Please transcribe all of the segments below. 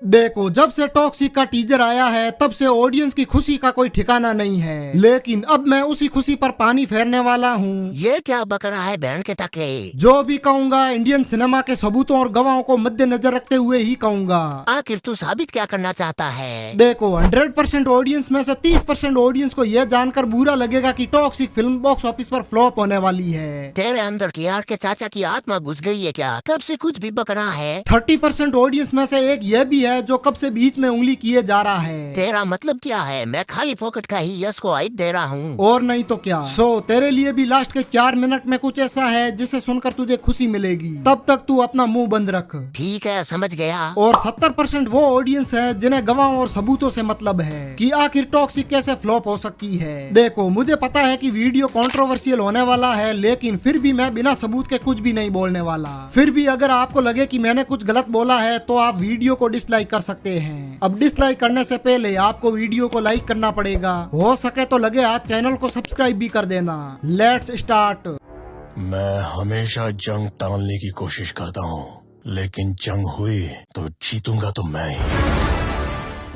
देखो, जब से टॉक्सिक का टीजर आया है तब से ऑडियंस की खुशी का कोई ठिकाना नहीं है, लेकिन अब मैं उसी खुशी पर पानी फेरने वाला हूँ। ये क्या बक रहा है बहन के टके? जो भी कहूँगा इंडियन सिनेमा के सबूतों और गवाहों को मद्देनजर रखते हुए ही कहूँगा। आखिर तू साबित क्या करना चाहता है? देखो, 100% ऑडियंस में से 30% ऑडियंस को यह जानकर बुरा लगेगा कि टॉक्सिक फिल्म बॉक्स ऑफिस पर फ्लॉप होने वाली है। तेरे अंदर की यार के चाचा की आत्मा घुस गई है क्या? कब से कुछ भी बक रहा है? 30% ऑडियंस में से एक यह भी है जो कब से बीच में उंगली किए जा रहा है। तेरा मतलब क्या है? मैं खाली पॉकेट का ही यस को हाइप दे रहा हूँ। और नहीं तो क्या। तेरे लिए भी लास्ट के 4 मिनट में कुछ ऐसा है जिसे सुनकर तुझे खुशी मिलेगी। तब तक तू अपना मुंह बंद रख। ठीक है, समझ गया। और 70% वो ऑडियंस है जिन्हें गवाहों और सबूतों से मतलब है कि आखिर टॉक्सिक कैसे फ्लॉप हो सकती है। देखो, मुझे पता है कि वीडियो कंट्रोवर्शियल होने वाला है, लेकिन फिर भी मैं बिना सबूत के कुछ भी नहीं बोलने वाला। फिर भी अगर आपको लगे कि मैंने कुछ गलत बोला है तो आप वीडियो को डिसलाइक कर सकते हैं। अब डिसलाइक करने से पहले आपको वीडियो को लाइक करना पड़ेगा। हो सके तो लगे हाथ चैनल को सब्सक्राइब भी कर देना। Let's start. मैं हमेशा जंग टालने की कोशिश करता हूँ, लेकिन जंग हुई तो जीतूंगा तो मैं ही।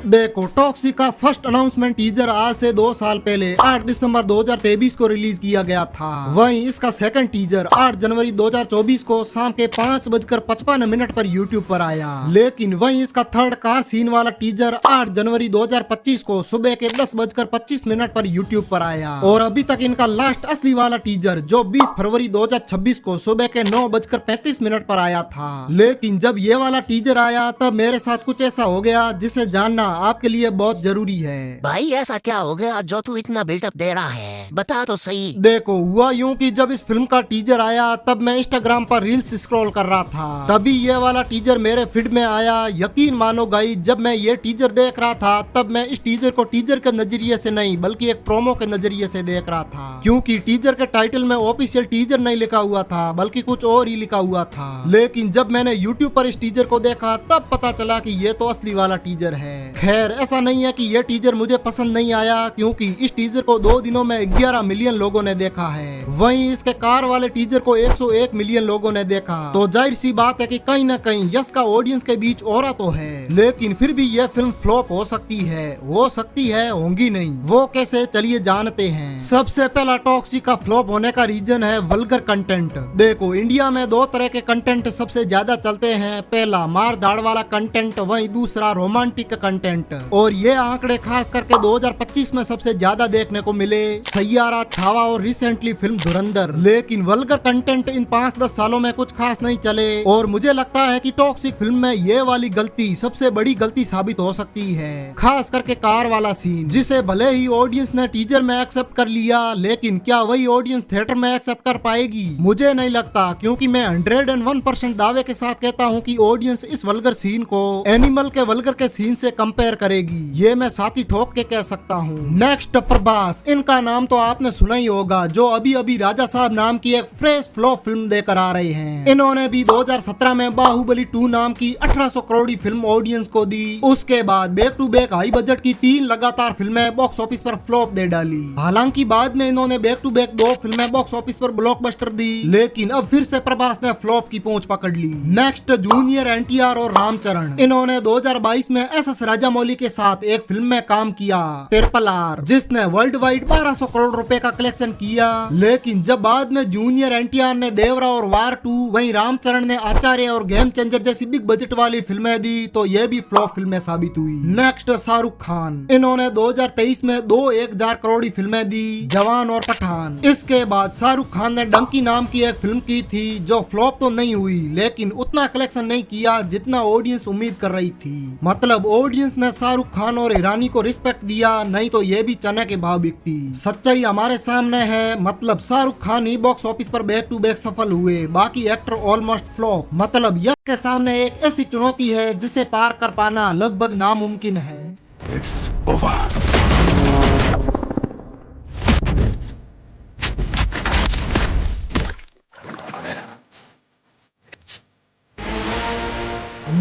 देखो, टॉक्सिक का फर्स्ट अनाउंसमेंट टीजर आज से 2 साल पहले 8 दिसंबर 2023 को रिलीज किया गया था। वहीं इसका सेकंड टीजर 8 जनवरी 2024 को शाम के 5:55 पर यूट्यूब पर आया। लेकिन वहीं इसका थर्ड कार सीन वाला टीजर 8 जनवरी 2025 को सुबह के 10:25 पर यूट्यूब पर आया। और अभी तक इनका लास्ट असली वाला टीजर जो 20 फरवरी 2026 को सुबह के 9:35 पर आया था। लेकिन जब ये वाला टीजर आया तब मेरे साथ कुछ ऐसा हो गया जिसे जानना आपके लिए बहुत जरूरी है। भाई ऐसा क्या हो गया जो तू इतना बिल्डअप दे रहा है? बता तो सही। देखो, हुआ यूं कि जब इस फिल्म का टीजर आया तब मैं इंस्टाग्राम पर रील्स स्क्रॉल कर रहा था। तभी ये वाला टीजर मेरे फीड में आया। यकीन मानो गाइस, जब मैं ये टीजर देख रहा था तब मैं इस टीजर को टीजर के नजरिए से नहीं बल्कि एक प्रोमो के नजरिए से देख रहा था, क्योंकि टीजर के टाइटल में ऑफिशियल टीजर नहीं लिखा हुआ था बल्कि कुछ और ही लिखा हुआ था। लेकिन जब मैंने यूट्यूब पर इस टीजर को देखा तब पता चला कि ये तो असली वाला टीजर है। खैर, ऐसा नहीं है कि यह टीजर मुझे पसंद नहीं आया, क्योंकि इस टीजर को 2 दिनों में 11 मिलियन लोगों ने देखा है। वहीं इसके कार वाले टीजर को 101 मिलियन लोगों ने देखा। तो जाहिर सी बात है कि कहीं ना कहीं यस का ऑडियंस के बीच ऑरा तो है। लेकिन फिर भी यह फिल्म फ्लॉप हो सकती है, होंगी नहीं। वो कैसे, चलिए जानते हैं। सबसे पहला टॉक्सिक का फ्लॉप होने का रीजन है वल्गर कंटेंट। देखो, इंडिया में 2 तरह के कंटेंट सबसे ज्यादा चलते हैं। पहला मार धाड़ वाला कंटेंट, वहीं दूसरा रोमांटिक कंटेंट। और ये आंकड़े खास करके 2025 में सबसे ज्यादा देखने को मिले। सैयारा, छावा और रिसेंटली फिल्म धुरंधर। लेकिन वल्गर कंटेंट इन 5-10 सालों में कुछ खास नहीं चले। और मुझे लगता है कि टॉक्सिक फिल्म में ये वाली गलती सबसे बड़ी गलती साबित हो सकती है, खास करके कार वाला सीन, जिसे भले ही ऑडियंस ने टीजर में एक्सेप्ट कर लिया, लेकिन क्या वही ऑडियंस थिएटर में एक्सेप्ट कर पाएगी? मुझे नहीं लगता, क्योंकि मैं 101% दावे के साथ कहता हूँ कि ऑडियंस इस वल्गर सीन को एनिमल के वल्गर के सीन से कंपेयर करेगी। ये मैं साथी ठोक के कह सकता हूँ। नेक्स्ट, प्रभास। इनका नाम तो आपने सुना ही होगा, जो अभी अभी राजा साहब नाम की एक फ्रेश फ्लॉप फिल्म देकर आ रहे हैं। इन्होंने भी 2017 में बाहुबली 2 नाम की 1800 करोड़ फिल्म ऑडियंस को दी। उसके बाद back to back high budget की 3 लगातार फिल्में बॉक्स ऑफिस पर फ्लॉप दे डाली। हालांकि बाद में इन्होंने बैक टू बैक 2 फिल्में बॉक्स ऑफिस पर ब्लॉकबस्टर दी, लेकिन अब फिर से प्रभास ने फ्लॉप की पहुंच पकड़ ली। नेक्स्ट, जूनियर एनटीआर और रामचरण। इन्होंने 2022 में एसएस राजामौली के साथ एक फिल्म में काम किया, RRR, जिसने वर्ल्ड वाइड 1200 करोड़ रुपए का कलेक्शन किया। लेकिन जब बाद में जूनियर एनटीआर ने देवरा और वार 2, वहीं रामचरण ने आचार्य और गेम चेंजर जैसी बिग बजट वाली फिल्में दी, तो ये भी फ्लॉप फिल्में साबित हुई। नेक्स्ट, शाहरुख खान। इन्होंने 2023 में 1,000 करोड़ फिल्में दी, जवान और पठान। इसके बाद शाहरुख खान ने डंकी नाम की एक फिल्म की थी, जो फ्लॉप तो नहीं हुई, लेकिन उतना कलेक्शन नहीं किया जितना ऑडियंस उम्मीद कर रही थी। मतलब ऑडियंस ने शाहरुख खान और ईरानी को रिस्पेक्ट दिया, नहीं तो ये भी चने के भाव बिकती। सच्चाई हमारे सामने है। मतलब शाहरुख खान ही बॉक्स ऑफिस पर बैक टू बैक सफल हुए, बाकी एक्टर ऑलमोस्ट फ्लॉप। मतलब यस के सामने एक ऐसी चुनौती है जिसे पार कर पाना लगभग नामुमकिन है। It's over.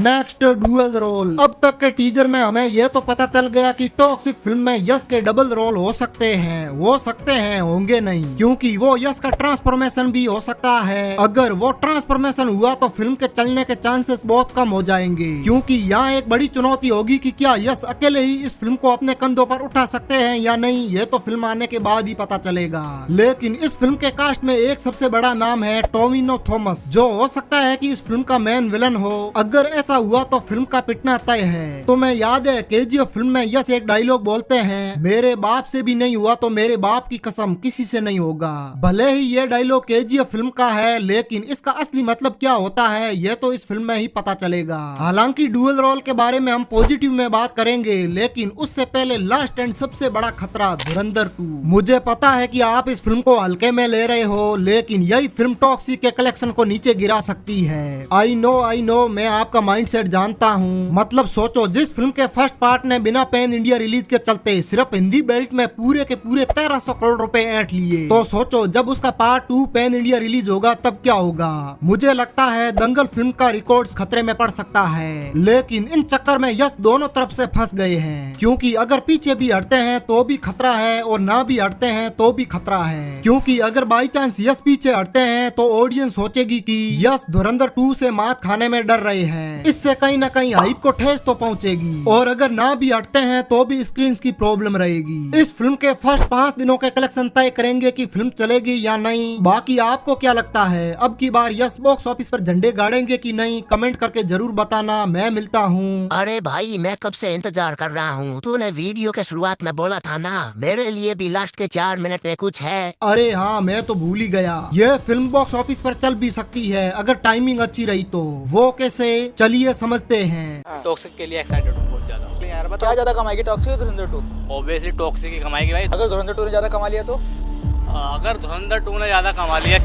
Next dual role. अब तक के टीजर में हमें यह तो पता चल गया कि टॉक्सिक फिल्म में यश के डबल रोल हो सकते हैं, होंगे नहीं, क्योंकि वो यश का ट्रांसफॉर्मेशन भी हो सकता है। अगर वो ट्रांसफॉर्मेशन हुआ तो फिल्म के चलने के चांसेस बहुत कम हो जाएंगे, क्योंकि यहाँ एक बड़ी चुनौती होगी कि क्या यश अकेले ही इस फिल्म को अपने कंधों पर उठा सकते हैं या नहीं, ये तो फिल्म आने के बाद ही पता चलेगा। लेकिन इस फिल्म के कास्ट में एक सबसे बड़ा नाम है टोविनो थॉमस, जो हो सकता है कि इस फिल्म का मेन विलन हो। अगर ऐसा हुआ तो फिल्म का पिटना तय है। तो मैं याद है केजीएफ फिल्म में यश एक डायलॉग बोलते हैं, मेरे बाप से भी नहीं हुआ तो मेरे बाप की कसम किसी से नहीं होगा। भले ही ये डायलॉग केजीएफ फिल्म का है, लेकिन इसका असली मतलब क्या होता है ये तो इस फिल्म में ही पता चलेगा। हालांकि डुअल रोल के बारे में हम पॉजिटिव में बात करेंगे, लेकिन उससे पहले लास्ट एंड सबसे बड़ा खतरा धुरंधर 2। मुझे पता है कि आप इस फिल्म को हल्के में ले रहे हो, लेकिन यही फिल्म टॉक्सिक के कलेक्शन को नीचे गिरा सकती है। आई नो मैं आपका माइंडसेट जानता हूँ। मतलब सोचो, जिस फिल्म के फर्स्ट पार्ट ने बिना पैन इंडिया रिलीज के चलते सिर्फ हिंदी बेल्ट में पूरे के पूरे 1300 करोड़ रुपए ऐंठ लिए, तो सोचो जब उसका पार्ट 2 पैन इंडिया रिलीज होगा तब क्या होगा। मुझे लगता है दंगल फिल्म का रिकॉर्ड्स खतरे में पड़ सकता है, लेकिन इन चक्कर में यश दोनों तरफ से फंस गए हैं, क्योंकि अगर पीछे भी हटते हैं तो भी खतरा है और ना भी हटते हैं तो भी खतरा है। क्योंकि अगर बाई चांस यश पीछे हटते हैं तो ऑडियंस सोचेगी कि यश धुरंधर 2 से मात खाने में डर रहे हैं, इससे कहीं ना कहीं हाइप को ठेस तो पहुंचेगी। और अगर ना भी हटते हैं तो भी स्क्रीन की प्रॉब्लम रहेगी। इस फिल्म के फर्स्ट 5 दिनों के कलेक्शन तय करेंगे कि फिल्म चलेगी या नहीं। बाकी आपको क्या लगता है, अब की बार यश बॉक्स ऑफिस पर झंडे गाड़ेंगे कि नहीं, कमेंट करके जरूर बताना। मैं मिलता हूँ। अरे भाई, मैं कब से इंतजार कर रहा हूँ। तूने वीडियो के शुरुआत में बोला था ना, मेरे लिए भी लास्ट के 4 मिनट में कुछ है। अरे हाँ, मैं तो भूल ही गया। यह फिल्म बॉक्स ऑफिस पर चल भी सकती है अगर टाइमिंग अच्छी रही तो। वो कैसे, चलिए समझते हैं। टॉक्सिक के लिए एक्साइटेड हूँ बहुत ज्यादा। यार बता, क्या ज्यादा कमाएगी टॉक्सिक या धुरंधर 2? ऑब्वियसली टॉक्सिक ही कमाएगी भाई। अगर धुरंधर 2 ने ज्यादा कमा लिया तो? अगर धुरंधर 2 ने ज्यादा कमा लिया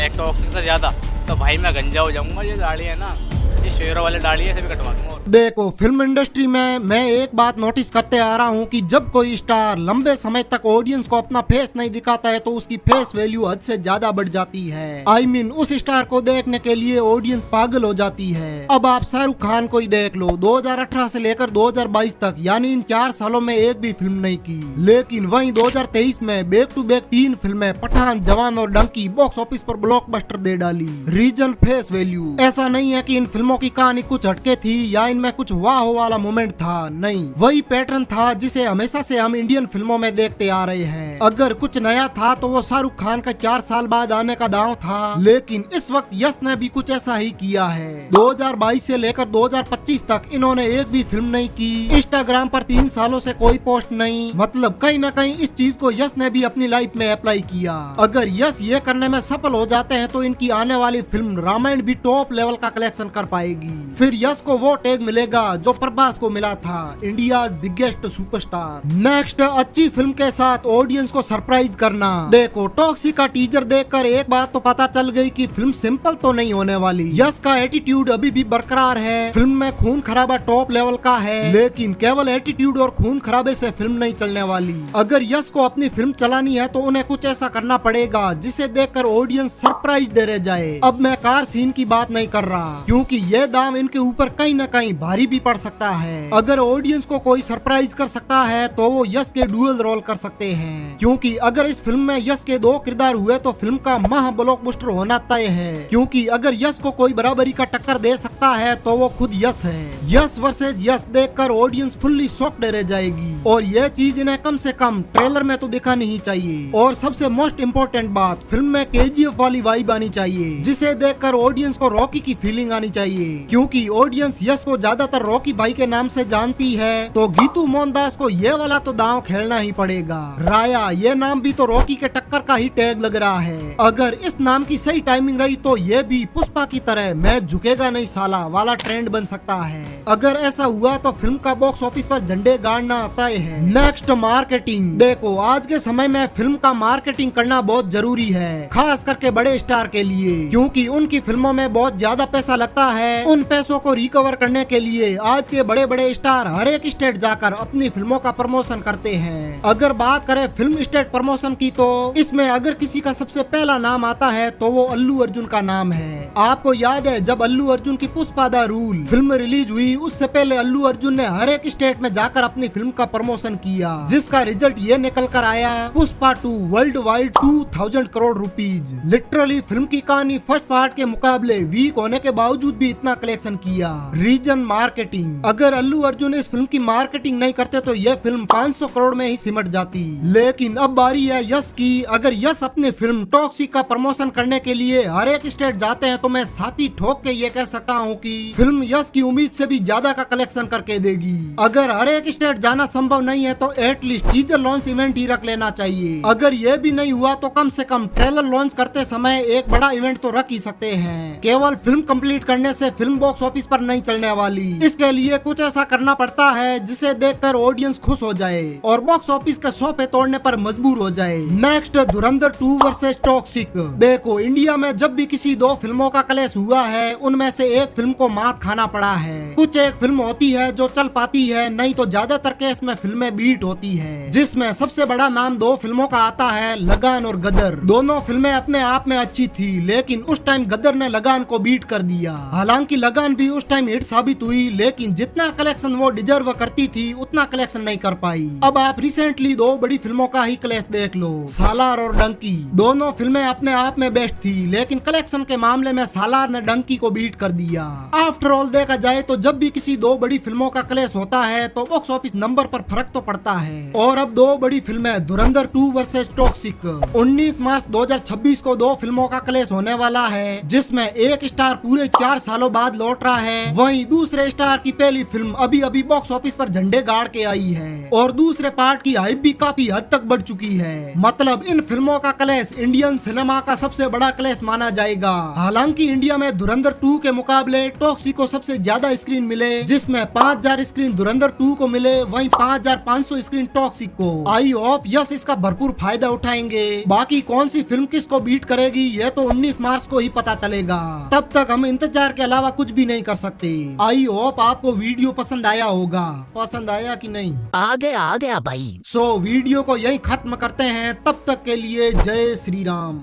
एक टॉक्सिक से ज्यादा, तो भाई मैं गंजा हो जाऊंगा। ये दाढ़ी है ना, ये शेरों वाले दाढ़ी है, भी कटवा दूंगा। देखो, फिल्म इंडस्ट्री में मैं एक बात नोटिस करते आ रहा हूँ कि जब कोई स्टार लंबे समय तक ऑडियंस को अपना फेस नहीं दिखाता है तो उसकी फेस वैल्यू हद से ज्यादा बढ़ जाती है। I mean, उस स्टार को देखने के लिए ऑडियंस पागल हो जाती है। अब आप शाहरुख खान को ही देख लो, 2018 से लेकर 2022 तक, यानी इन 4 सालों में एक भी फिल्म नहीं की। लेकिन वहीं 2023 में बैक टू बैक 3 फिल्में, पठान, जवान और डंकी, बॉक्स ऑफिस पर ब्लॉकबस्टर दे डाली। Reason face value. ऐसा नहीं है कि इन फिल्मों की कहानी कुछ हटके थी या इनमें कुछ वाह वाला मोमेंट था, नहीं, वही पैटर्न था जिसे हमेशा से हम इंडियन फिल्मों में देखते आ रहे हैं। अगर कुछ नया था तो वो शाहरुख खान का 4 साल बाद आने का दांव था, लेकिन इस वक्त यश ने भी कुछ ऐसा ही किया है। 2022 से लेकर 2025 तक इन्होंने एक भी फिल्म नहीं की। इंस्टाग्राम पर 3 सालों से कोई पोस्ट नहीं। मतलब कहीं ना कहीं इस चीज को यश ने भी अपनी लाइफ में अप्लाई किया। अगर यश ये करने में सफल हो जाते हैं तो इनकी आने वाली फिल्म रामायण भी टॉप लेवल का कलेक्शन कर पाएगी। फिर यश को वो टैग मिलेगा जो प्रभास को मिला था, इंडिया बिगेस्ट सुपरस्टार। नेक्स्ट, अच्छी फिल्म के साथ ऑडियंस को सरप्राइज करना। देखो, टॉक्सिक का टीजर देखकर एक बात तो पता चल गई कि फिल्म सिंपल तो नहीं होने वाली। यश का एटीट्यूड अभी भी बरकरार है। फिल्म में खून खराबा टॉप लेवल का है, लेकिन केवल एटीट्यूड और खून खराबे से फिल्म नहीं चलने वाली। अगर यश को अपनी फिल्म चलानी है तो उन्हें कुछ ऐसा करना पड़ेगा जिसे देखकर ऑडियंस सरप्राइज दे रह जाए। अब मैं कार सीन की बात नहीं कर रहा, क्योंकि ये दाम इनके ऊपर कहीं न कहीं भारी भी पड़ सकता है। अगर ऑडियंस को कोई सरप्राइज कर सकता है तो वो यश के डुअल रोल कर सकते हैं, क्योंकि अगर इस फिल्म में यश के 2 किरदार हुए तो फिल्म का महा ब्लॉकबस्टर होना तय है। क्योंकि अगर यश को कोई बराबरी का टक्कर दे सकता है तो वो खुद यश है। यश वर्सेज यश देखकर ऑडियंस फुल्ली शॉक्ड रह जाएगी, और यह चीज इन्हें कम से कम ट्रेलर में तो दिखानी ही चाहिए। और सबसे मोस्ट इम्पोर्टेंट बात, फिल्म में केजीएफ वाली वाइब आनी चाहिए, जिसे देखकर ऑडियंस को रॉकी की फीलिंग आनी चाहिए। क्योंकि ऑडियंस यश को ज्यादातर रॉकी भाई के नाम से जानती है, तो गीतू मोहनदास को ये वाला तो दांव खेलना ही पड़ेगा। राया, ये नाम भी तो रॉकी के टक्कर का ही टैग लग रहा है। अगर इस नाम की सही टाइमिंग रही तो ये भी पुष्पा की तरह मैं झुकेगा नहीं साला वाला ट्रेंड बन सकता है। अगर ऐसा हुआ तो फिल्म का बॉक्स ऑफिस पर झंडे गाड़ना तय है। Next, marketing. देखो, आज के समय में फिल्म का मार्केटिंग करना बहुत जरूरी है, खास करके बड़े स्टार के लिए, क्योंकि उनकी फिल्मों में बहुत ज्यादा पैसा लगता है। उन पैसों को रिकवर करने के लिए आज के बड़े बड़े स्टार हर एक स्टेट जाकर अपनी फिल्मों का प्रमोशन करते हैं। अगर बात करें फिल्म स्टेट प्रमोशन की तो इसमें अगर किसी का सबसे पहला नाम आता है तो वो अल्लू अर्जुन का नाम है। आपको याद है जब अल्लू अर्जुन की Pushpa the rule film release हुई, उससे पहले अल्लू अर्जुन ने हर एक स्टेट में जाकर अपनी फिल्म का प्रमोशन किया, जिसका रिजल्ट ये निकल कर आया Pushpa 2 world wide 2000 crore rupees. Literally film की कहानी फर्स्ट पार्ट के मुकाबले वीक होने के बावजूद भी इतना कलेक्शन किया। रीजन मार्केटिंग, अगर अल्लू अर्जुन इस फिल्म की मार्केटिंग नहीं करते तो यह फिल्म 500 करोड़ में ही सिमट जाती। लेकिन अब बारी है यश की। अगर यश अपनी फिल्म टॉक्सिक का प्रमोशन करने के लिए हर एक स्टेट जाते हैं तो मैं छाती ठोक के ये कह सकता हूँ कि फिल्म यश की उम्मीद से भी ज्यादा का कलेक्शन करके देगी। अगर हर एक स्टेट जाना संभव नहीं है तो एटलीस्ट टीजर लॉन्च इवेंट ही रख लेना चाहिए। अगर ये भी नहीं हुआ तो कम से कम ट्रेलर लॉन्च करते समय एक बड़ा इवेंट तो रख ही सकते हैं। केवल फिल्म कंप्लीट करने से फिल्म बॉक्स ऑफिस पर नहीं चलने वाली, इसके लिए कुछ ऐसा करना पड़ता है जिसे देखकर ऑडियंस खुश हो जाए और बॉक्स ऑफिस के सोफे तोड़ने पर मजबूर हो जाए। नेक्स्ट धुरंधर 2 वर्सेस टॉक्सिक। देखो इंडिया में जब भी किसी दो फिल्मों का क्लैश हुआ है उनमें से एक फिल्म को मात खाना पड़ा है। कुछ एक फिल्म होती है जो चल पाती है, नहीं तो ज्यादातर केस में फिल्में बीट होती है, जिसमें सबसे बड़ा नाम दो फिल्मों का आता है, लगान और गदर। दोनों फिल्में अपने आप में अच्छी थी लेकिन उस टाइम गदर ने लगान को बीट कर दिया। हालांकि लगान भी उस टाइम हिट साबित हुई लेकिन जितना कलेक्शन वो डिजर्व करती थी उतना कलेक्शन नहीं कर पाई। अब आप रिसेंटली दो बड़ी फिल्मों का ही क्लैश देख लो, सालार और डंकी। दोनों फिल्में अपने आप में बेस्ट थी लेकिन कलेक्शन के मामले में सालार ने डंकी को बीट कर दिया। आफ्टर ऑल देखा जाए तो जब भी किसी दो बड़ी फिल्मों का क्लैश होता है तो बॉक्स ऑफिस नंबर पर फर्क तो पड़ता है। और अब दो बड़ी फिल्में धुरंधर 2 वर्सेस टॉक्सिक 19 मार्च 2026 को दो फिल्मों का क्लैश होने वाला है, जिसमें एक स्टार पूरे 4 सालों बाद लौट रहा है, वहीं दूसरे स्टार की पहली फिल्म अभी अभी बॉक्स ऑफिस पर झंडे गाड़ के आई है और दूसरे पार्ट की हाइप भी काफी हद तक बढ़ चुकी है। मतलब इन फिल्मों का क्लैश इंडियन सिनेमा का सबसे बड़ा क्लैश माना जाएगा। हालांकि इंडिया में धुरंधर 2 के मुकाबले टॉक्सिक को सबसे ज्यादा स्क्रीन मिले, जिसमें 5000 स्क्रीन धुरंधर 2 को मिले, वहीं 5500 स्क्रीन टॉक्सिक को। आई होप यस इसका भरपूर फायदा उठाएंगे। बाकी कौन सी फिल्म किसको बीट करेगी यह तो 19 मार्च को ही पता चलेगा। तब तक हम इंतजार के अलावा कुछ भी नहीं कर सकते। आई होप आपको वीडियो पसंद आया होगा। पसंद आया कि नहीं? आ गया भाई। सो वीडियो को यहीं खत्म करते हैं। तब तक के लिए जय श्री राम।